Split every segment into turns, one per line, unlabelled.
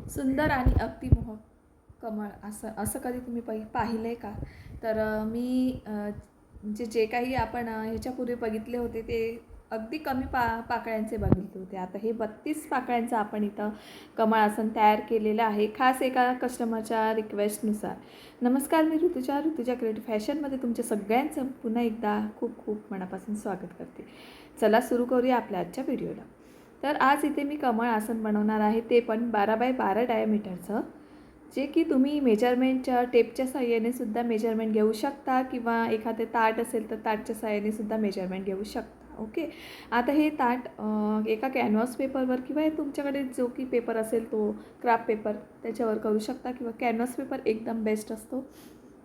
सुंदर आणि अगदी मोहक कमळ असं कधी तुम्ही पाहिलं आहे का? तर मी म्हणजे जे काही आपण ह्याच्यापूर्वी बघितले होते ते अगदी कमी पाकळ्यांचे बघितले होते. आता हे 32 पाकळ्यांचं आपण इथं कमळ आसन तयार केलेलं आहे, खास एका कस्टमरच्या रिक्वेस्टनुसार. नमस्कार, मी ऋतुजा क्रिएटिव्ह फॅशनमध्ये तुमच्या सगळ्यांचं पुन्हा एकदा खूप खूप मनापासून स्वागत करते. चला सुरू करूया आपल्या आजच्या व्हिडिओला. तर आज इथे मी कमळ आसन बनवणार आहे, ते पण 12x12 डायमीटरचं, जे की तुम्ही मेजरमेंटच्या टेपच्या साहाय्याने सुद्धा मेजरमेंट घेऊ शकता किंवा एखादे ताट असेल तर ताटच्या साहाय्याने सुद्धा मेजरमेंट घेऊ शकता. ओके. आता हे ताट एका कॅनव्हास पेपरवर किंवा तुमच्याकडे जो की पेपर असेल तो क्राफ्ट पेपर त्याच्यावर करू शकता किंवा कॅनव्हास पेपर एकदम बेस्ट असतो.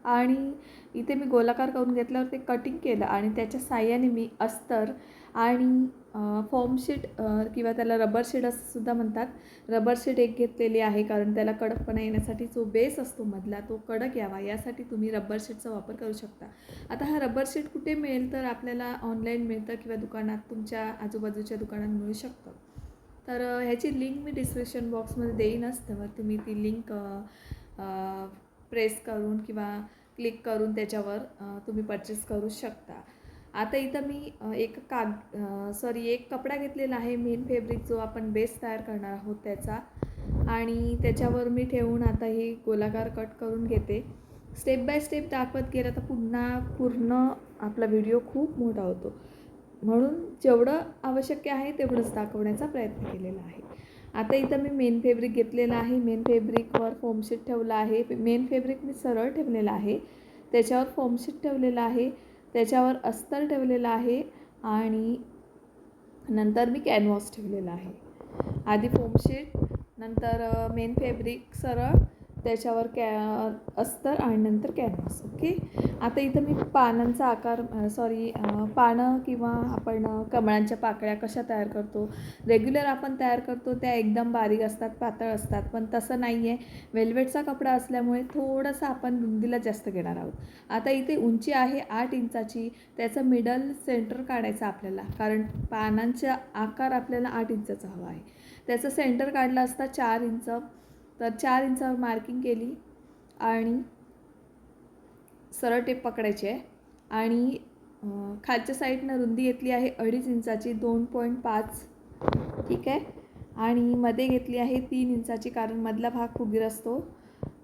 आणि इथे मी गोलाकार करून घेतल्यावर ते कटिंग केलं आणि त्याच्या साहाय्याने मी अस्तर आणि फॉर्म शीट किंवा त्याला रबर शीट असं सुद्धा म्हणतात, रबर शीट एक घेतलेली आहे, कारण त्याला कडकपणा येण्यासाठी जो बेस असतो मधला तो कडक यावा यासाठी तुम्ही रबर शीटचा वापर करू शकता. आता हा रबर शीट कुठे मिळेल तर आपल्याला ऑनलाईन मिळतं किंवा दुकानात तुमच्या आजूबाजूच्या दुकानात मिळू शकतं. तर ह्याची लिंक मी डिस्क्रिप्शन बॉक्समध्ये देईनच, तेव्हा तुम्ही ती लिंक प्रेस करून किंवा क्लिक करून त्याच्यावर तुम्ही परचेस करू शकता. आता इथं मी एक कपडा घेतलेला आहे, मेन फॅब्रिक जो आपण बेस तयार करणार आहोत त्याचा, आणि त्याच्यावर मी ठेवून आता ही गोलाकार कट करून घेते. स्टेप बाय स्टेप दाखवत गेलं तर पूर्ण आपला व्हिडिओ खूप मोठा होतो, म्हणून जेवढं आवश्यक आहे तेवढंच दाखवण्याचा प्रयत्न केलेला आहे. आता इथं मी मेन फॅब्रिक घेतलेला आहे, मेन फॅब्रिकवर फॉर्मशीट ठेवला आहे. मेन फॅब्रिक मी सरळ ठेवलेला आहे, त्याच्यावर फॉर्मशीट ठेवलेला आहे, त्याच्यावर अस्तर ठेवलेला आहे आणि नंतर मी कॅनव्हास ठेवलेला आहे. आधी फॉर्मशीट, नंतर मेन फॅब्रिक सरळ, त्याच्यावर अस्तर आणि नंतर कॅनव्हास. ओके. आता इथं मी पानांचा आकार पानं किंवा आपण कमळांच्या पाकळ्या कशा तयार करतो, रेग्युलर आपण तयार करतो त्या एकदम बारीक असतात, पातळ असतात, पण तसं नाही आहे. वेल्वेटचा कपडा असल्यामुळे थोडंसं आपण रुंदीला जास्त घेणार आहोत. आता इथे उंची आहे 8 इंचाची, त्याचं मिडल सेंटर काढायचं आपल्याला, कारण पानांचा आकार आपल्याला 8 इंचाचा हवा आहे. त्याचं सेंटर काढलं असता 4 इंच, तर 4 इंचावर मार्किंग केली आणि सरळ टेप पकडायची आहे आणि खालच्या साईडनं रुंदी घेतली आहे 2.5 इंचाची, 2.5. ठीक आहे. आणि मध्ये घेतली आहे 3 इंचाची, कारण मधला भाग फुगीर असतो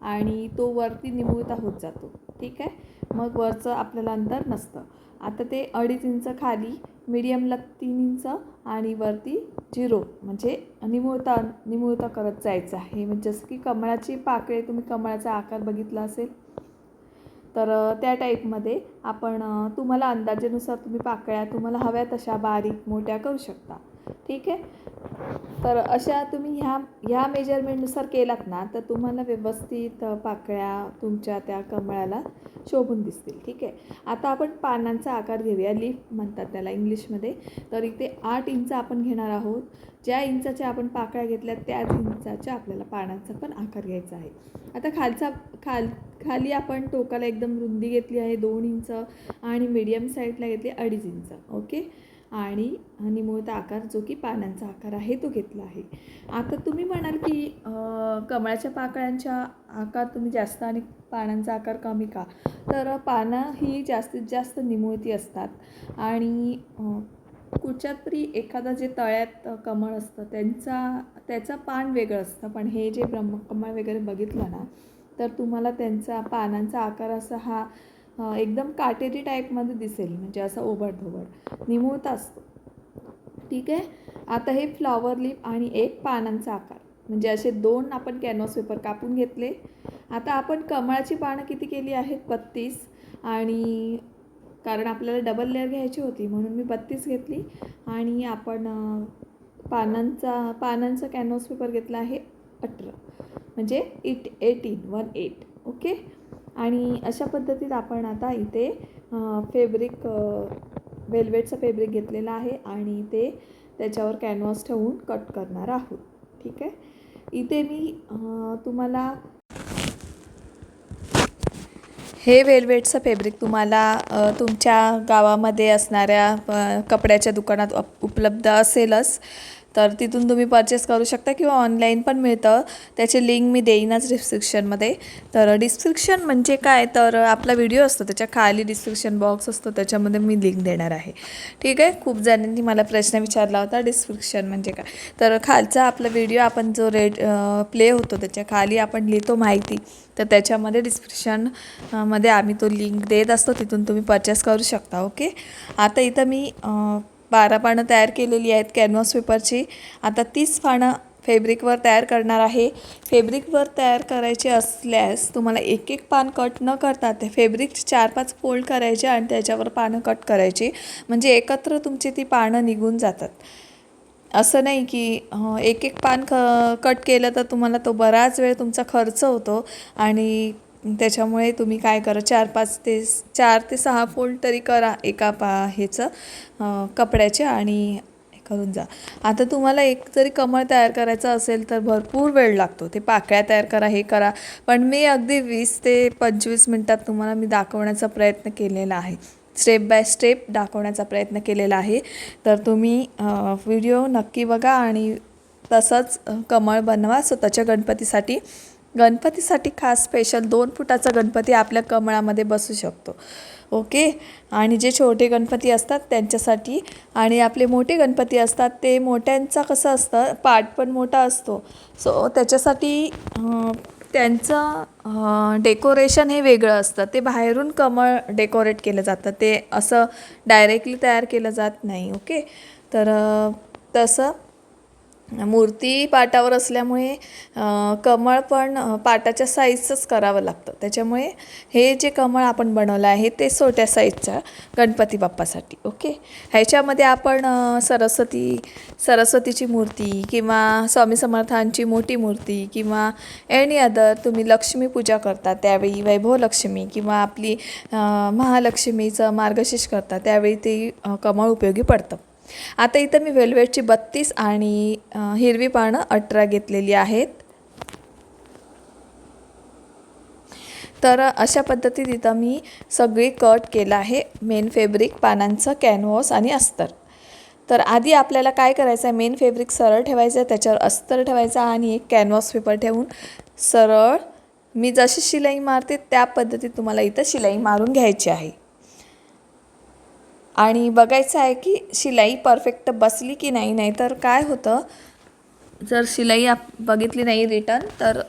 आणि तो वरती निमुळता होत जातो. ठीक आहे. मग वरचं आपल्याला अंतर नसतं. आता ते 2.5 इंच खाली, मीडियमला 3 इंच आणि वरती 0, म्हणजे निमुळता करत जायचं आहे. म्हणजे जसं की कमळाची पाकळी, तुम्ही कमळाचा आकार बघितला असेल तर त्या टाईपमध्ये आपण तुम्हाला अंदाजेनुसार तुम्ही पाकळ्या तुम्हाला हव्या तशा बारीक मोठ्या करू शकता. ठीक आहे. तर अशा तुम्ही ह्या मेजरमेंटनुसार केलात ना तर तुम्हाला व्यवस्थित पाकळ्या तुमच्या त्या कमळाला शोभून दिसतील. ठीक आहे. आता आपण पानांचा आकार घेऊया, लीफ म्हणतात त्याला इंग्लिशमध्ये. तर इथे 8 इंच आपण घेणार आहोत. ज्या इंचाच्या आपण पाकळ्या घेतल्या त्याच इंचाच्या आपल्याला पानांचा पण आकार घ्यायचा आहे. आता खाली आपण टोकाला एकदम रुंदी घेतली आहे 2 इंच आणि मीडियम साईडला घेतली 2.5 इंच. ओके. आणि निमुळता आकार जो की पानांचा आकार आहे तो घेतला आहे. आता तुम्ही म्हणाल की कमळाच्या पाकळ्यांचा आकार तुम्ही जास्त आणि पानांचा आकार कमी का? तर पानं ही जास्तीत जास्त निमुळती असतात आणि कुठच्या तरी एखादा जे तळ्यात कमळ असतं त्याचं पान वेगळं असतं, पण हे जे ब्रह्मकमळ वगैरे बघितलं ना तर तुम्हाला त्यांचा पानांचा आकार असा हा एकदम काटेरी टाईपमध्ये दिसेल, म्हणजे असं ओबडधोबड निमुळता असतो. ठीक आहे. आता हे फ्लॉवर लीफ आणि एक पानांचा आकार, म्हणजे असे 2 आपण कॅनव्हास पेपर कापून घेतले. आता आपण कमळाची पानं किती केली आहेत? 32, आणि कारण आपल्याला डबल लेअर घ्यायची होती म्हणून मी 32 घेतली आणि आपण पानांचा कॅनव्हास पेपर घेतला आहे 18, म्हणजे 18. ओके. आणि अशा पद्धतीत आपण आता इथे वेल्वेटचं फॅब्रिक घेतलेलं आहे आणि ते त्याच्यावर कॅनव्हास ठेवून कट करणार आहोत. ठीक आहे. इथे मी तुम्हाला हे वेल्वेटचं फॅब्रिक तुम्हाला तुमच्या गावामध्ये असणाऱ्या कपड्याच्या दुकानात उपलब्ध असेलच. तर तिथून तुम्ही परचेस करू शकता किंवा ऑनलाईन पण मिळतं. त्याची लिंक मी देईनच डिस्क्रिप्शनमध्ये. तर डिस्क्रिप्शन म्हणजे काय, तर आपला व्हिडिओ असतो त्याच्या खाली डिस्क्रिप्शन बॉक्स असतो, त्याच्यामध्ये मी लिंक देणार आहे. ठीक आहे. खूप जणांनी मला प्रश्न विचारला होता डिस्क्रिप्शन म्हणजे काय. तर खालचा आपला व्हिडिओ आपण जो प्ले होतो त्याच्या खाली आपण लिहितो माहिती, तर त्याच्यामध्ये डिस्क्रिप्शन मध्ये आम्ही तो लिंक देत असतो, तिथून तुम्ही परचेस करू शकता. ओके. आता इथं मी 12 पानं तयार केलेली आहेत कॅनव्हास पेपरची. आता 30 पानं फॅब्रिकवर तयार करणार आहे. फॅब्रिकवर तयार करायचे असल्यास तुम्हाला एक एक पान कट न करता ते फॅब्रिकचे 4-5 फोल्ड करायचे आणि त्याच्यावर पानं कट करायची, म्हणजे एकत्र तुमची ती पानं निघून जातात. असं नाही की एक एक पान कट केलं तर तुम्हाला तो बराच वेळ तुमचा खर्च होतो आणि त्याच्यामुळे तुम्ही काय करा, 4 ते 6 फोल्ड तरी करा एका कपड्याचे आणि करून जा. आता तुम्हाला एक जरी कमळ तयार करायचं असेल तर भरपूर वेळ लागतो. ते पाकळ्या तयार करा, हे करा, पण मी अगदी 20 ते 25 मिनटात तुम्हाला मी दाखवण्याचा प्रयत्न केलेला आहे. स्टेप बाय स्टेप दाखवण्याचा प्रयत्न केलेला आहे. तर तुम्ही व्हिडिओ नक्की बघा आणि तसंच कमळ बनवा स्वतःच्या गणपतीसाठी. गणपतीसाठी खास स्पेशल 2 फुटाचा गणपती आपल्या कमळामध्ये बसू शकतो. ओके. आणि जे छोटे गणपती असतात त्यांच्यासाठी आणि आपले मोठे गणपती असतात ते मोठ्यांचा कसं असतं, पाट पण मोठा असतो, सो त्याच्यासाठी त्यांचं डेकोरेशन हे वेगळं असतं. ते बाहेरून कमळ डेकोरेट केलं जातं, ते असं डायरेक्टली तयार केलं जात नाही. ओके. तर तसं मूर्ती पाटावर असल्यामुळे कमळ पण पाटाच्या साईजचंच करावं लागतं. त्याच्यामुळे हे जे कमळ आपण बनवलं आहे ते छोट्या साईजच्या गणपती बाप्पासाठी. ओके. ह्याच्यामध्ये आपण सरस्वतीची मूर्ती किंवा स्वामी समर्थांची मोठी मूर्ती किंवा एनी अदर तुम्ही लक्ष्मी पूजा करता त्यावेळी वैभवलक्ष्मी किंवा आपली महालक्ष्मीचं मार्गशीर्ष करता त्यावेळी ते कमळ उपयोगी पडतं. आता इथं मी वेल्वेटची 32 आणि हिरवी पानं 18 घेतलेली आहेत. तर अशा पद्धतीत इथं मी सगळी कट केलं आहे मेन फॅब्रिक, पानांचं, कॅनव्हास आणि अस्तर. तर आधी आपल्याला काय करायचं आहे, मेन फॅब्रिक सरळ ठेवायचं आहे, त्याच्यावर अस्तर ठेवायचा आणि एक कॅनव्हास पेपर ठेवून सरळ मी जशी शिलाई मारते त्या पद्धतीत तुम्हाला इथं शिलाई मारून घ्यायची आहे आणि बघायचं आहे की शिलाई परफेक्ट बसली की नाही. नाही तर काय होतं, जर शिलाई बघितली नाही रिटर्न तर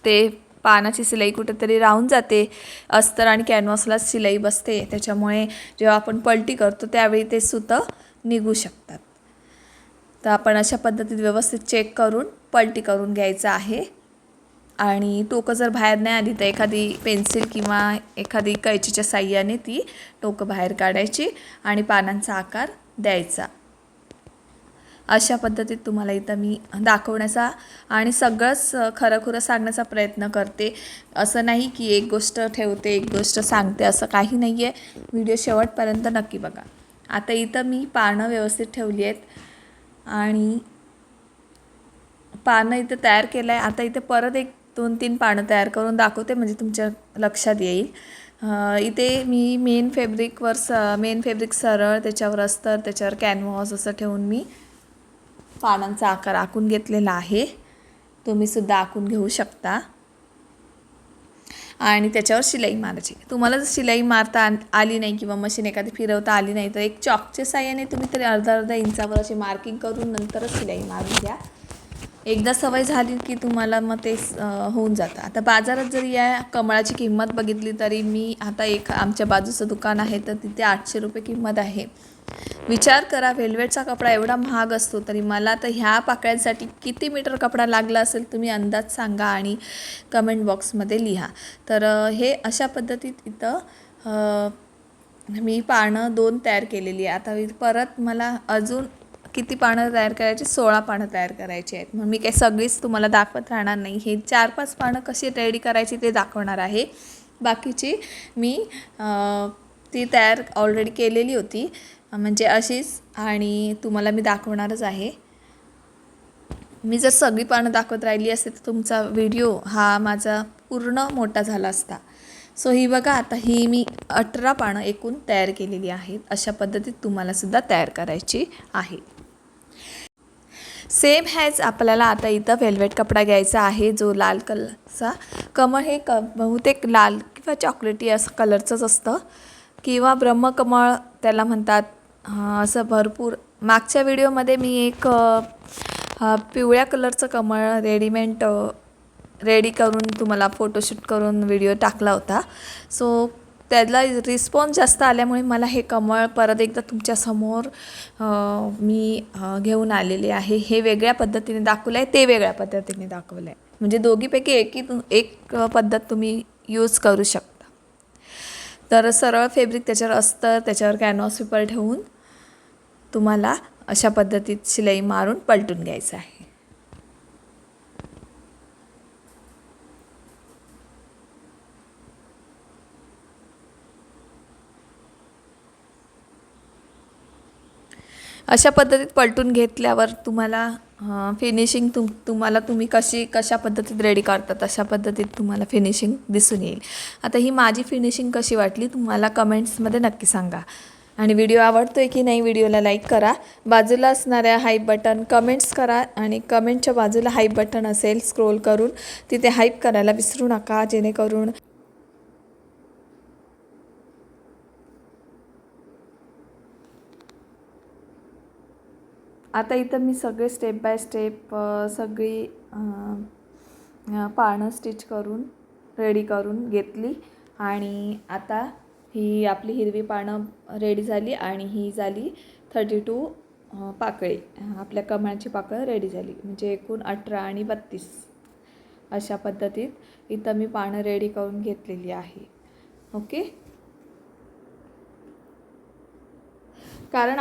ते पानाची शिलाई कुठेतरी राहून जाते. अस्तर आणि कॅनव्हासला शिलाई बसते, त्याच्यामुळे जेव्हा आपण पलटी करतो त्यावेळी ते सुतं निघू शकतात. तर आपण अशा पद्धतीत व्यवस्थित चेक करून पलटी करून घ्यायचं आहे आणि टोकं जर बाहेर नाही आली तर एखादी पेन्सिल किंवा एखादी कैचीच्या साह्याने ती टोकं बाहेर काढायची आणि पानांचा आकार द्यायचा. अशा पद्धतीत तुम्हाला इथं मी दाखवण्याचा आणि सगळंच खरंखुरं सांगण्याचा प्रयत्न करते. असं नाही की एक गोष्ट ठेवते एक गोष्ट सांगते, असं काही नाही आहे. व्हिडिओ शेवटपर्यंत नक्की बघा. आता इथं मी पानं व्यवस्थित ठेवली आहेत आणि पानं इथं तयार केलं आहे. आता इथे परत एक 2-3 पानं तयार करून दाखवते म्हणजे तुमच्या लक्षात येईल. इथे मी मेन फॅब्रिक सरळ, त्याच्यावर अस्तर, त्याच्यावर कॅनव्हास असं ठेवून मी पानांचा आकार आखून घेतलेला आहे. तुम्हीसुद्धा आखून घेऊ शकता आणि त्याच्यावर शिलाई मारायची. तुम्हाला जर शिलाई मारता आली नाही किंवा मशीन एखादी फिरवता आली नाही तर एक चॉकच्या साह्याने तुम्ही तरी अर्धा इंचावर अशी मार्किंग करून नंतरच शिलाई मारून घ्या. एकदा सवय झाली की तुम्हाला मग ते होऊन जातं. आता बाजारात जरी या कमळाची किंमत बघितली तरी मी आता एक आमच्या बाजूचं दुकान आहे तर तिथे 800 रुपये किंमत आहे. विचार करा, वेल्वेटचा कपडा एवढा महाग असतो तरी मला तर ह्या पाकळ्यांसाठी किती मीटर कपडा लागला असेल तुम्ही अंदाज सांगा आणि कमेंट बॉक्समध्ये लिहा. तर हे अशा पद्धतीत इथं मी पानं 2 तयार केलेली आहे. आता परत मला अजून किती पानं तयार करायची, 16 पानं तयार करायची आहेत. मग मी काही सगळीच तुम्हाला दाखवत राहणार नाही. हे 4-5 पानं कशी रेडी करायची ते दाखवणार आहे. बाकीची मी ती तयार ऑलरेडी केलेली होती म्हणजे अशीच, आणि तुम्हाला मी दाखवणारच आहे. मी जर सगळी पानं दाखवत राहिली असते तर तुमचा व्हिडिओ हा माझा पूर्ण मोठा झाला असता. सो ही बघा, आता ही मी 18 पानं एकूण तयार केलेली आहेत. अशा पद्धतीत तुम्हालासुद्धा तयार करायची आहे. सेम ह्याच आपल्याला आता इथं वेल्वेट कपडा घ्यायचा आहे, जो लाल कलरचा. कमळ हे बहुतेक लाल किंवा चॉकलेटी असं कलरचंच असतं, किंवा ब्रह्मकमळ त्याला म्हणतात. असं भरपूर मागच्या व्हिडिओमध्ये मी एक पिवळ्या कलरचं कमळ रेडी करून तुम्हाला फोटोशूट करून व्हिडिओ टाकला होता. सो त्याला रिस्पॉन्स जास्त आल्यामुळे मला हे कमळ परत एकदा तुमच्यासमोर मी घेऊन आलेले आहे. हे वेगळ्या पद्धतीने दाखवलं आहे, ते वेगळ्या पद्धतीने दाखवलं आहे. म्हणजे दोघीपैकी एक पद्धत तुम्ही यूज करू शकता. तर सरळ फॅब्रिक त्याच्यावर असतं, त्याच्यावर कॅनव्हास पेपर ठेवून तुम्हाला अशा पद्धतीत शिलाई मारून पलटून घ्यायचं आहे. अशा पद्धतीत पलटून घेतल्यावर तुम्हाला फिनिशिंग तुम्ही कशा पद्धतीत रेडी करतात अशा पद्धतीत तुम्हाला फिनिशिंग दिसून येईल. आता ही माझी फिनिशिंग कशी वाटली तुम्हाला कमेंट्समध्ये नक्की सांगा. आणि व्हिडिओ आवडतो आहे की नाही व्हिडिओला लाईक करा. बाजूला असणाऱ्या हाईप बटन कमेंट्स करा, आणि कमेंटच्या बाजूला हाईप बटन असेल स्क्रोल करून तिथे हाईप करायला विसरू नका, जेणेकरून आता इथं मी सगळे स्टेप बाय स्टेप सगळी पानं स्टिच करून रेडी करून घेतली. आणि आता ही आपली हिरवी पानं रेडी झाली, आणि ही झाली 32 पाकळी. आपल्या कमळाची पाकळं रेडी झाली, म्हणजे एकूण 18 आणि 32 अशा पद्धतीत इथं मी पानं रेडी करून घेतलेली आहे. ओके. कारण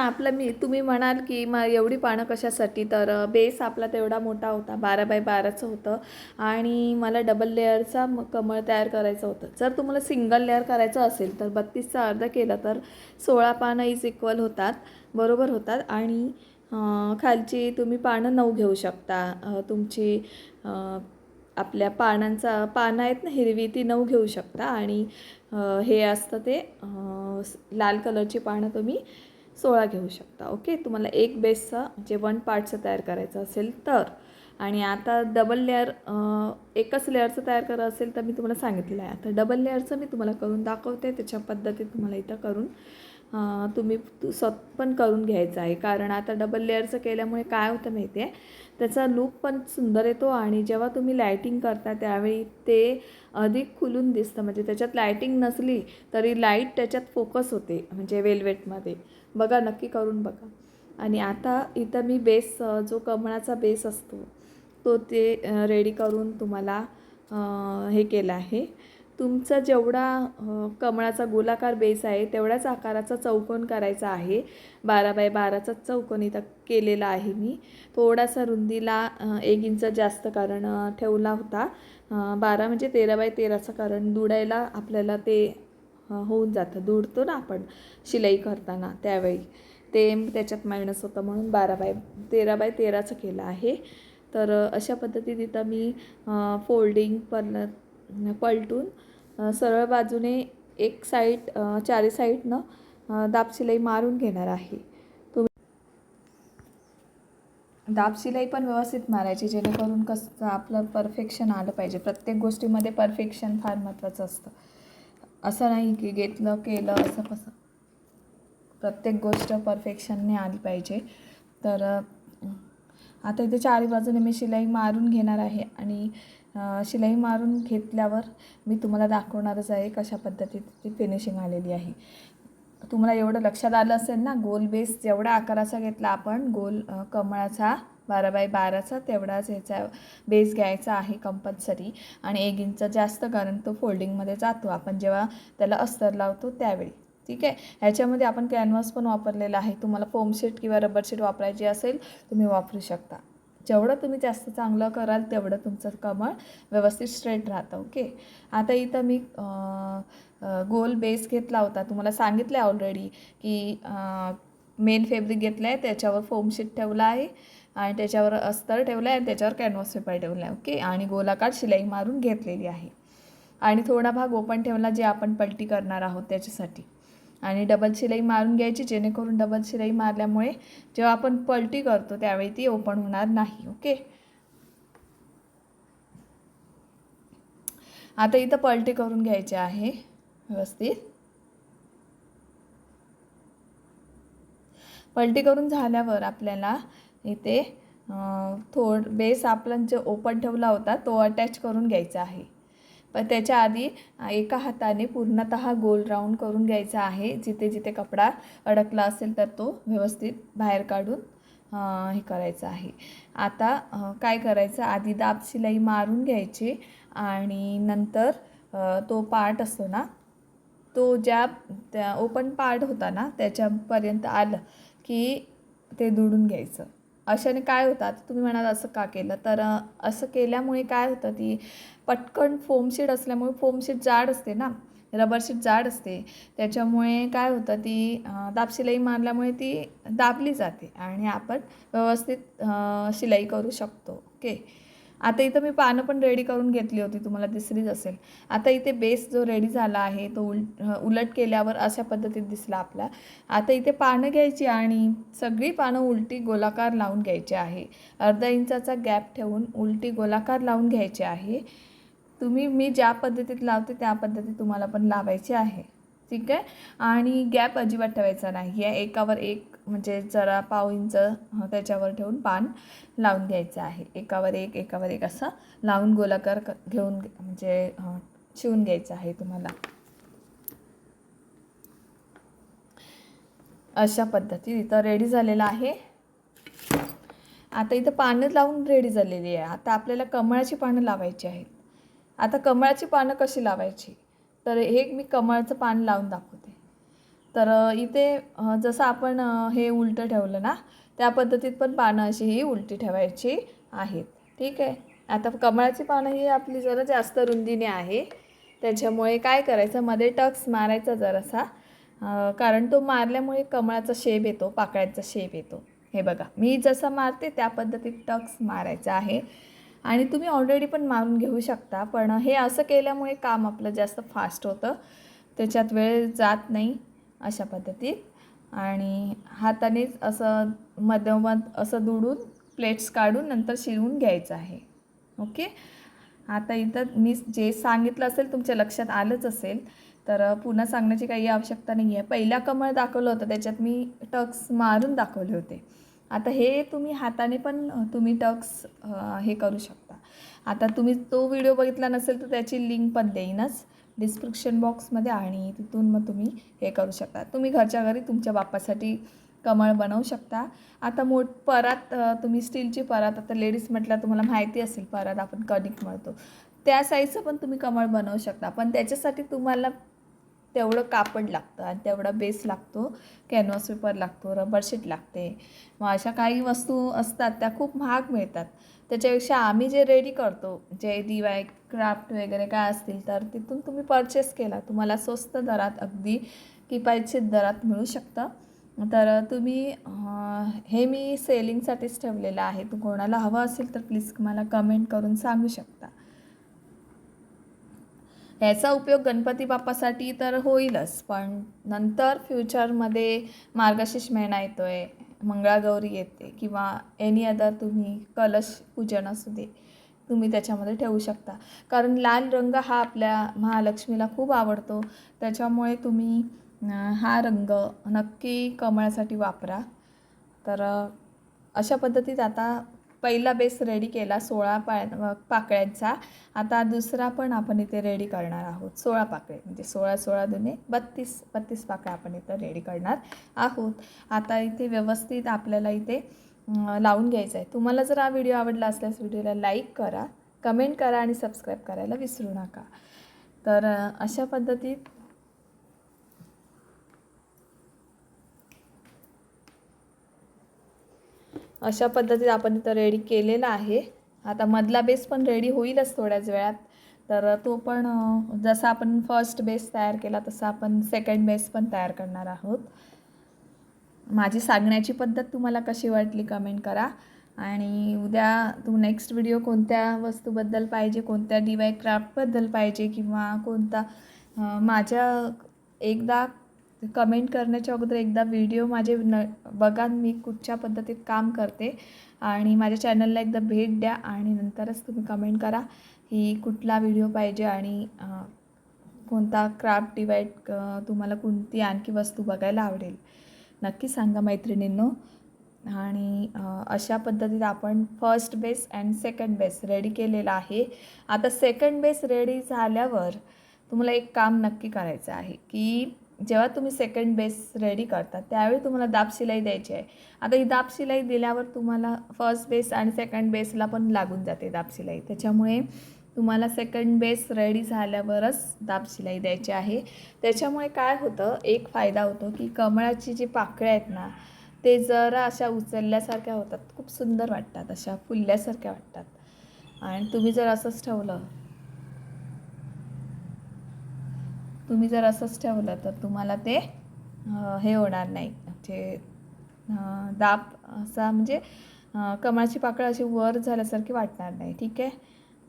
तुम्ही म्हणाल की एवढी पानं कशासाठी, तर बेस आपला तेवढा मोठा होता, 12 बाय 12चं होतं, आणि मला डबल लेअरचा कमळ तयार करायचं होतं. जर तुम्हाला सिंगल लेअर करायचं असेल तर 32चा अर्धा केलं तर 16 पानं इज इक्वल होतात, बरोबर होतात. आणि खालची तुम्ही पानं 9 घेऊ शकता. तुमची आपल्या पानं आहेत ना हिरवी, ती 9 घेऊ शकता. आणि हे असतं ते लाल कलरची पानं तुम्ही 16 घेऊ शकता. ओके. तुम्हाला एक बेसचा म्हणजे 1 पार्टचं तयार करायचं असेल तर. आणि आता डबल लेअर एकच लेअरचं तयार करायचं असेल तर मी तुम्हाला सांगितलेलं आहे. आता डबल लेअरचं मी तुम्हाला करून दाखवते, त्याच्या पद्धतीत तुम्हाला इथं करून तुम्ही पण करून घ्यायचं आहे. कारण आता डबल लेअरचं केल्यामुळे काय होतं माहिती आहे, त्याचा लूक पण सुंदर येतो, आणि जेव्हा तुम्ही लायटिंग करता त्यावेळी ते अधिक खुलून दिसतं. म्हणजे त्याच्यात लायटिंग नसली तरी लाईट त्याच्यात फोकस होते, म्हणजे वेलवेटमध्ये. बघा, नक्की करून बघा. आणि आता इथं मी बेस जो कमळाचा बेस असतो तो रेडी करून तुम्हाला हे केलं आहे. तुमचा जेवढा कमळाचा गोलाकार बेस आहे तेवढ्याच आकाराचा चौकोन करायचा आहे. 12 बाय 12चा चौकोन इथं केलेला आहे मी. थोडासा रुंदीला 1 इंच जास्त कारण ठेवला होता. 12 म्हणजे 13 बाय 13चं, कारण दुडायला आपल्याला ते होऊन जातं, दुडतो ना आपण शिलाई करताना त्यावेळी, ते त्याच्यात मायनस होतं, म्हणून 13 बाय 13चं केलं आहे. तर अशा पद्धतीत इथं मी फोल्डिंग पलटून सरळ बाजूने एक साईड चारी साईडनं दाब शिलाई मारून घेणार आहे. दाब शिलाई पण व्यवस्थित मारायची, जेणेकरून कसं आपलं परफेक्शन आलं पाहिजे. प्रत्येक गोष्टीमध्ये परफेक्शन फार महत्त्वाचं असतं. असं नाही की केलं असं कसं, प्रत्येक गोष्ट परफेक्शनने आली पाहिजे. तर आता इथे चारी बाजूने मी शिलाई मारून घेणार आहे, आणि शिलाई मारून घेतल्यावर मी तुम्हाला दाखवणारच आहे कशा पद्धतीत ती फिनिशिंग आलेली आहे. तुम्हाला एवढं लक्षात आलं असेल ना, गोल बेस जेवढा आकाराचा घेतला आपण गोल कमळाचा 12 बाय 12चा, तेवढाच ह्याचा बेस घ्यायचा आहे कंपल्सरी. आणि 1 इंच जास्त, कारण तो फोल्डिंगमध्ये जातो आपण जेव्हा त्याला अस्तर लावतो त्यावेळी. ठीक आहे. ह्याच्यामध्ये आपण कॅनव्हास पण वापरलेला आहे. तुम्हाला फोम शीट किंवा रबर शीट वापरायची असेल तुम्ही वापरू शकता. जेवढं तुम्ही जास्त चांगलं कराल तेवढं तुमचं कमळ व्यवस्थित स्ट्रेट राहतं. ओके. आता इथं मी गोल बेस घेतला होता, तुम्हाला सांगितलं आहे ऑलरेडी की मेन फॅब्रिक घेतलं आहे, त्याच्यावर फोम शीट ठेवला आहे, आणि त्याच्यावर अस्तर ठेवलं आहे, आणि त्याच्यावर कॅनव्हास पेपर ठेवला आहे. ओके. आणि गोलाकार शिलाई मारून घेतलेली आहे, आणि थोडा भाग ओपन ठेवला जे आपण पलटी करणार आहोत त्याच्यासाठी. आणि डबल शिलाई मारून घ्यायची, जेणेकरून डबल शिलाई मारल्यामुळे जेव्हा आपण पलटी करतो त्यावेळी ती ओपन होणार नाही. ओके. आता इथं पलटी करून घ्यायचे आहे व्यवस्थित. पलटी करून झाल्यावर आपल्याला इथे बेस आपण जे ओपन ठेवला होता तो अटॅच करून घ्यायचा आहे. पण त्याच्या आधी एका हाताने पूर्णतः गोल राऊंड करून घ्यायचा आहे. जिथे जिथे कपडा अडकला असेल तर तो व्यवस्थित बाहेर काढून हे करायचं आहे. आता काय करायचं, आधी दाब शिलाई मारून घ्यायची आणि नंतर तो पार्ट असतो ना, तो त्या ओपन पार्ट होता ना त्याच्यापर्यंत आलं की ते दुडून घ्यायचं. अशाने काय होतं, आता तुम्ही म्हणाल असं का केलं, तर असं केल्यामुळे काय होतं, ती पटकन फोमशीट असल्यामुळे, फोमशीट जाड असते ना, रबर शीट जाड असते, त्याच्यामुळे काय होतं, ती दाब शिलाई मारल्यामुळे ती दाबली जाते आणि आपण व्यवस्थित शिलाई करू शकतो. ओके. आता इथं मी पानं पण रेडी करून घेतली होती, तुम्हाला दिसलीच असेल. आता इथे बेस जो रेडी झाला आहे तो उलट केल्यावर अशा पद्धतीत दिसला आपला. आता इथे पानं घ्यायची आणि सगळी पानं उलटी गोलाकार लावून घ्यायची आहे. अर्धा इंचाचा गॅप ठेवून उलटी गोलाकार लावून घ्यायचे आहे. मी ज्या पद्धतीत लावते त्या पद्धतीत तुम्हाला पण लावायची आहे. ठीक आहे. आणि गॅप अजिबात ठेवायचा नाही आहे. एकावर एक म्हणजे जरा पाव इंच त्याच्यावर ठेवून पान लावून घ्यायचं आहे. एकावर एक असं लावून गोलाकार घेऊन म्हणजे शिवून घ्यायचं आहे तुम्हाला. अशा पद्धतीत इथं रेडी झालेलं आहे. आता इथं पानं लावून रेडी झालेली आहे. आता आपल्याला कमळाची पानं लावायची आहेत. आता कमळाची पानं कशी लावायची, तर हे मी कमळाचं पान लावून दाखवते. तर इथे जसं आपण हे उलटं ठेवलं ना त्या पद्धतीत पण पानं अशी ही उलटी ठेवायची आहेत. ठीक आहे. आता कमळाची पानं ही आपली जरा जास्त रुंदीने आहे, त्याच्यामुळे काय करायचं, मध्ये टक्स मारायचा जरासा, कारण तो मारल्यामुळे कमळाचा शेप येतो, पाकळ्यांचा शेप येतो. हे बघा, मी जसं मारते त्या पद्धतीत टक्स मारायचा आहे. आणि तुम्ही ऑलरेडी पण मारून घेऊ शकता, पण हे असं केल्यामुळे काम आपलं जास्त फास्ट होतं, त्याच्यात वेळ जात नाही. अशा पद्धतीत आणि हातानेच असं मधोमध असं दुडून प्लेट्स काढून नंतर शिवून घ्यायचं आहे. ओके. आता इथं मी जे सांगितलं असेल तुमच्या लक्षात आलंच असेल, तर पुन्हा सांगण्याची काही आवश्यकता नाही आहे. पहिला कमळ दाखवलं होतं त्याच्यात मी टक्स मारून दाखवले होते. आता हे तुम्ही हाताने पण तुम्ही टक्स हे करू शकता. आता तुम्ही तो व्हिडिओ बघितला नसेल तर त्याची लिंक पण देईनच डिस्क्रिप्शन बॉक्समध्ये आणि तिथून मग तुम्ही हे करू शकता. तुम्ही घरच्या घरी तुमच्या बाप्पासाठी कमळ बनवू शकता. आता परात, तुम्ही स्टीलची परात, आता लेडीज म्हटलं तुम्हाला माहिती असेल परात आपण कणिक मळतो त्या साईजचं पण तुम्ही कमळ बनवू शकता. पण त्याच्यासाठी तुम्हाला तेवढं कापड लागतं आणि तेवढा बेस लागतो, कॅनव्हास पेपर लागतो, रबर शीट लागते. मग अशा काही वस्तू असतात त्या खूप महाग मिळतात. त्याच्यापेक्षा आम्ही जे रेडी करतो, जे DIY क्राफ्ट वगैरे काय असतील तर तिथून तुम्ही परचेस केला, तुम्हाला स्वस्त दरात, अगदी किफायतशीर दरात मिळू शकतं. तर तुम्ही हे मी सेलिंगसाठीच ठेवलेलं आहे. कोणाला हवं असेल तर प्लीज मला कमेंट करून सांगू शकता. याचा उपयोग गणपती बाप्पासाठी तर होईलच, पण नंतर फ्युचरमध्ये मार्गशीर्ष महिना येतो आहे, मंगळागौरी येते किंवा एनी अदर तुम्ही कलश पूजन असू दे, तुम्ही त्याच्यामध्ये ठेवू शकता. कारण लाल रंग हा आपल्या महालक्ष्मीला खूप आवडतो, त्याच्यामुळे तुम्ही हा रंग नक्की कमळासाठी वापरा. तर अशा पद्धतीत आता पहिला बेस रेडी केला 16 पाकळ्यांचा. आता दुसरा पण आपण इथे रेडी करणार आहोत. 16 पाकळे म्हणजे 16 दुने 32 पाकळ्या आपण इथं रेडी करणार आहोत. आता इथे व्यवस्थित आपल्याला इथे लावून घ्यायचं आहे. तुम्हाला जर हा व्हिडिओ आवडला असल्यास व्हिडिओला लाईक करा, कमेंट करा आणि सबस्क्राईब करायला विसरू नका. तर अशा पद्धतीत आपण इथं रेडी केलेला आहे. आता मधला बेस पण रेडी होईलच थोड्याच वेळात. तर तो पण जसा आपण फर्स्ट बेस तयार केला तसा आपण सेकंड बेस पण तयार करणार आहोत. माझी सांगण्याची पद्धत तुम्हाला कशी वाटली कमेंट करा. आणि उद्या नेक्स्ट व्हिडिओ कोणत्या वस्तूबद्दल पाहिजे, कोणत्या DIY क्राफ्टबद्दल पाहिजे किंवा कोणता माझ्या एकदा कमेंट करण्याच्या अगोदर एकदा व्हिडिओ माझे बघा मी कुठच्या पद्धतीत काम करते आणि माझ्या चॅनलला एकदा भेट द्या आणि नंतरच तुम्ही कमेंट करा की कुठला व्हिडिओ पाहिजे आणि कोणता क्राफ्ट डिवाइड तुम्हाला कोणती आणखी वस्तू बघायला आवडेल नक्की सांगा मैत्रिणींनो. आणि अशा पद्धतीत आपण first base and second base ready केलेला आहे. आता सेकंड बेस रेडी झाल्यावर तुम्हाला एक काम नक्की करायचं आहे की जेव्हा तुम्ही सेकंड बेस रेडी करता त्यावेळी तुम्हाला दाब शिलाई द्यायची आहे. आता ही दाब शिलाई दिल्यावर तुम्हाला फर्स्ट बेस आणि सेकंड बेसला पण लागून जाते दाब शिलाई. त्याच्यामुळे तुम्हाला सेकंड बेस रेडी झाल्यावरच दाब शिलाई द्यायची आहे. त्याच्यामुळे काय होतं, एक फायदा होतो की कमळाची जी पाकळ्या आहेत ना ते जरा अशा उचलल्यासारख्या होतात, खूप सुंदर वाटतात, अशा फुलल्यासारख्या वाटतात. आणि तुम्ही जर असंच ठेवलं तर तुम्हाला ते हे होणार नाही, म्हणजे दाब असा म्हणजे कमळाची पाकळ अशी वर झाल्यासारखी वाटणार नाही. ठीक आहे,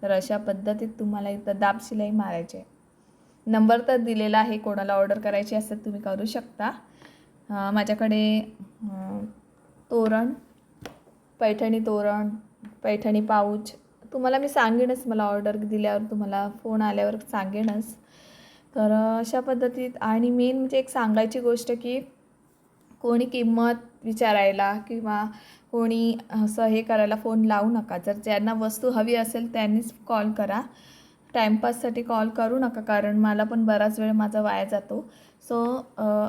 तर अशा पद्धतीत तुम्हाला इथं दाब शिलाई मारायची आहे. नंबर तर दिलेला आहे, कोणाला ऑर्डर करायची असेल तुम्ही करू शकता. माझ्याकडे तोरण, पैठणी तोरण, पैठणी पाऊच तुम्हाला मी सांगेनच, मला ऑर्डर दिल्यावर तुम्हाला फोन आल्यावर सांगेनच. तर अशा पद्धतीत. आणि मेन म्हणजे एक सांगायची गोष्ट की कोणी किंमत विचारायला किंवा कोणी असं हे करायला फोन लावू नका. जर ज्यांना वस्तू हवी असेल त्यांनीच कॉल करा, टाईमपाससाठी कॉल करू नका, कारण मला पण बराच वेळ माझा वाया जातो. सो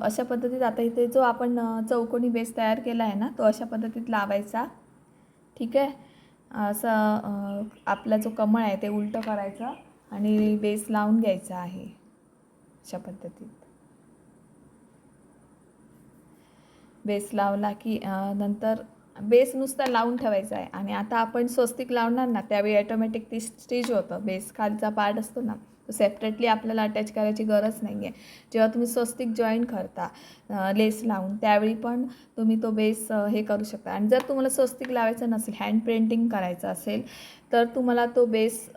अशा पद्धतीत आता इथे जो आपण चौकोनी बेस तयार केला आहे ना तो अशा पद्धतीत लावायचा. ठीक आहे, असं आपला जो कमळ आहे ते उलटं करायचं आणि बेस लावून घ्यायचा आहे. अशा पद्धतीत बेस लावला की नंतर बेस नुसता लावून ठेवायचा आहे. आणि आता आपण स्वस्तिक लावणार ना त्यावेळी ॲटोमॅटिक ती स्टिच होतं. बेस खालचा पार्ट असतो ना तो सेपरेटली आपल्याला अटॅच करायची गरज नाही आहे. जेव्हा तुम्ही स्वस्तिक जॉईन करता लेस लावून त्यावेळी पण तुम्ही तो बेस हे करू शकता. आणि जर तुम्हाला स्वस्तिक लावायचं नसेल, हँड पेंटिंग करायचं असेल तर तुम्हाला तो बेस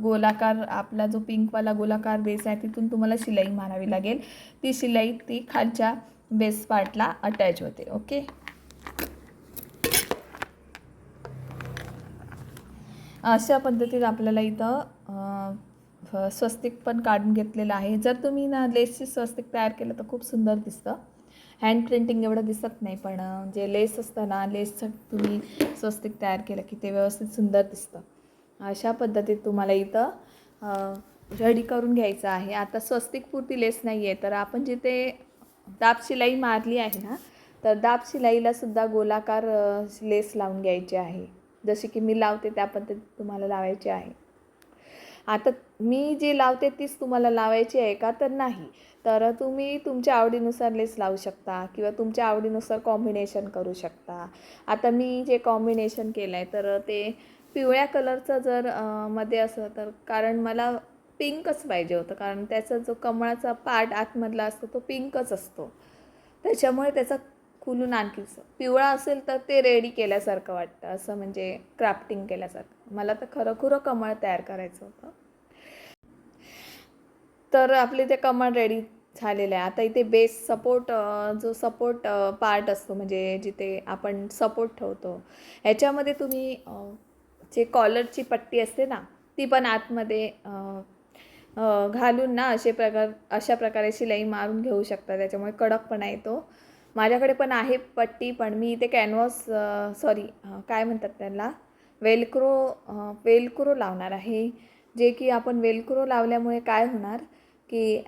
गोलाकार, आपला जो पिंकवाला गोलाकार बेस आहे तिथून तुम्हाला शिलाई मारावी लागेल. ती शिलाई ती खालच्या बेस पार्टला अटॅच होते. ओके, अशा पद्धतीत आपल्याला इथं स्वस्तिक पण काढून घेतलेलं आहे. जर तुम्ही ना लेसची स्वस्तिक तयार केलं तर खूप सुंदर दिसतं. हँड प्रिंटिंग एवढं दिसत नाही, पण जे लेस असतं ना लेसचं तुम्ही स्वस्तिक तयार केलं की ते व्यवस्थित सुंदर दिसतं. अशा पद्धतीत तुम्हाला इथं रेडी करून घ्यायचं आहे. आता स्वस्तिकपुरती लेस नाही आहे, तर आपण जिथे दाब शिलाई मारली आहे ना तर दाब शिलाईलासुद्धा गोलाकार लेस लावून घ्यायची आहे. जशी की मी लावते त्या पद्धतीत तुम्हाला लावायची आहे. आता मी जी लावते तीच तुम्हाला लावायची आहे का, तर नाही. तर तुम्ही तुमच्या आवडीनुसार लेस लावू शकता किंवा तुमच्या आवडीनुसार कॉम्बिनेशन करू शकता. आता मी जे कॉम्बिनेशन केलं आहे तर ते पिवळ्या कलरचं जर मध्ये असं, तर कारण मला पिंकच पाहिजे होतं, कारण त्याचा जो कमळाचा पार्ट आतमधला असतो तो पिंकच असतो. त्याच्यामुळे त्याचा खुलून आणखीच पिवळा असेल तर ते रेडी केल्यासारखं वाटतं, असं म्हणजे क्राफ्टिंग केल्यासारखं. मला तर खरंखुरं कमळ तयार करायचं होतं. तर आपले ते कमळ रेडी झालेलं आहे. आता इथे बेस सपोर्ट, जो सपोर्ट पार्ट असतो म्हणजे जिथे आपण सपोर्ट ठेवतो ह्याच्यामध्ये तुम्ही जे कॉलरची पट्टी असते ना ती पण आतमध्ये घालून ना अशा प्रकारे शिलाई मारून घेऊ शकता. त्याच्यामुळे कडकपणा येतो. माझ्याकडे पण आहे पट्टी, पण मी इथे कॅनव्हास काय म्हणतात त्याला, वेलक्रो लावणार आहे. जे की आपण वेलक्रो लावल्यामुळे काय होणार की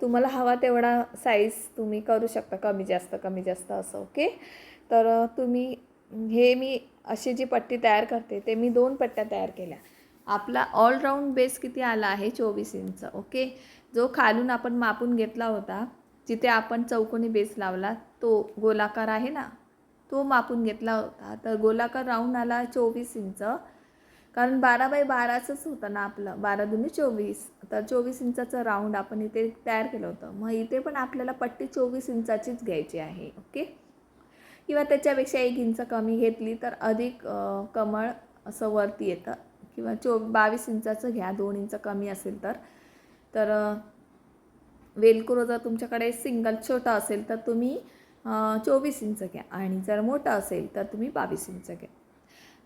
तुम्हाला हवा तेवढा साईज तुम्ही करू शकता, कमी जास्त असं. ओके, तर तुम्ही मी अशी जी पट्टी तयार करते ते मी 2 पट्ट्या तयार केल्या. आपला ऑलराऊंड बेस किती आला आहे 24 इंच. ओके, जो खालून आपण मापून घेतला होता जिथे आपण चौकोनी बेस लावला तो गोलाकार आहे ना तो मापून घेतला होता. तर गोलाकार राऊंड आला 24 इंच, कारण 12x12च होतं ना आपलं, 12 दुनी 24. तर 24 इंचाचं राऊंड आपण इथे तयार केलं होतं. मग इथे पण आपल्याला पट्टी 24 इंचाचीच घ्यायची आहे. ओके, किंवा त्याच्यापेक्षा 1 इंच कमी घेतली तर अधिक कमळ असं वरती येतं. किंवा 22 इंचाचं घ्या, 2 इंच कमी असेल तर वेलक्रो जर तुमच्याकडे सिंगल छोटा असेल तर तुम्ही 24 इंच घ्या आणि जर मोठा असेल तर तुम्ही 22 इंच घ्या.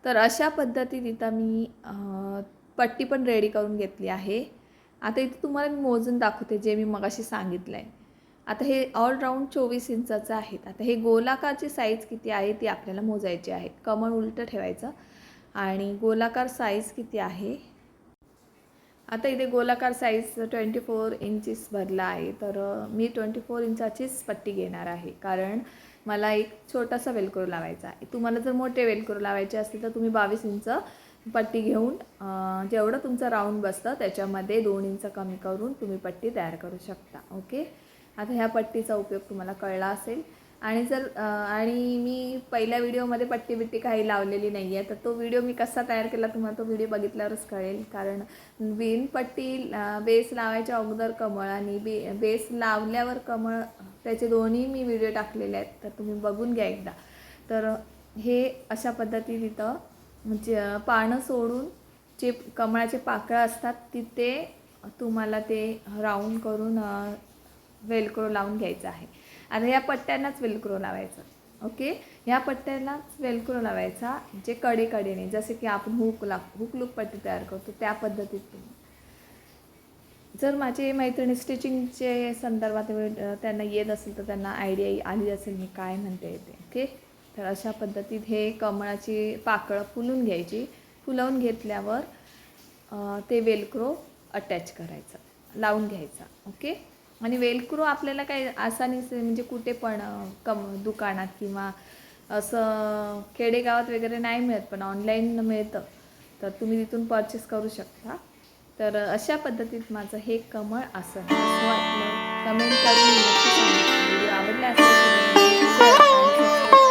तर अशा पद्धतीने इथं मी पट्टी पण रेडी करून घेतली आहे. आता इथे तुम्हाला मी मोजून दाखवते जे मी मगाशी सांगितलं आहे. आता हे ऑलराऊंड 24 इंचाचं आहे. आता हे गोलाकारची साईज किती आहे ती आपल्याला मोजायची आहे. कमळ उलटं ठेवायचं आणि गोलाकार साईज किती आहे. आता इथे गोलाकार साईज 24 इंचेस भरला आहे. तर मी 24 इंचाचीच पट्टी घेणार आहे, कारण मला एक छोटासा वेलक्रो लावायचा आहे. तुम्हाला जर मोठे वेलक्रो लावायचे असतील तर तुम्ही 22 इंच पट्टी घेऊन जेवढं तुमचं राऊंड बसतं त्याच्यामध्ये 2 इंच कमी करून तुम्ही पट्टी तयार करू शकता. ओके. आता ह्या पट्टीचा उपयोग तुम्हाला कळला असेल. आणि मी पहिल्या व्हिडिओमध्ये पट्टी काही लावलेली नाही आहे, तर तो व्हिडिओ मी कसा तयार केला तुम्हाला तो व्हिडिओ बघितल्यावरच कळेल. कारण पट्टी बेस लावायच्या अगोदर कमळ आणि बेस लावल्यावर कमळ त्याचे दोन्ही मी व्हिडिओ टाकलेले आहेत, तर तुम्ही बघून घ्या एकदा. तर हे अशा पद्धतीने इथं म्हणजे पानं सोडून जे कमळाचे पाकळं असतात तिथे तुम्हाला ते राऊंड करून वेलक्रो लावून घ्यायचं आहे. आता ह्या पट्ट्यांनाच वेलक्रो लावायचं. ओके. ह्या पट्ट्यांनाच वेलक्रो लावायचा जे कडेकडेने, जसे की आपण हुक लूक पट्टी तयार करतो त्या पद्धतीत. जर माझे मैत्रिणी स्टिचिंगचे संदर्भात त्यांना येत असेल तर त्यांना आयडिया आली असेल मी काय म्हणते ते. ओके. तर अशा पद्धतीत हे कमळाची पाकळं फुलून घ्यायची. फुलवून घेतल्यावर ते वेलक्रो अटॅच करायचं, लावून घ्यायचा. ओके. आणि वेलक्रो आपल्याला काही आसानीचे म्हणजे कुठे पण दुकानात किंवा असं खेडेगावात वगैरे नाही मिळत, पण ऑनलाईन मिळतं, तर तुम्ही तिथून परचेस करू शकता. तर अशा पद्धतीत माझं हे कमळ आसन असं वाटलं कमेंट करून नक्की सांगा. व्हिडिओ आवडला असेल तर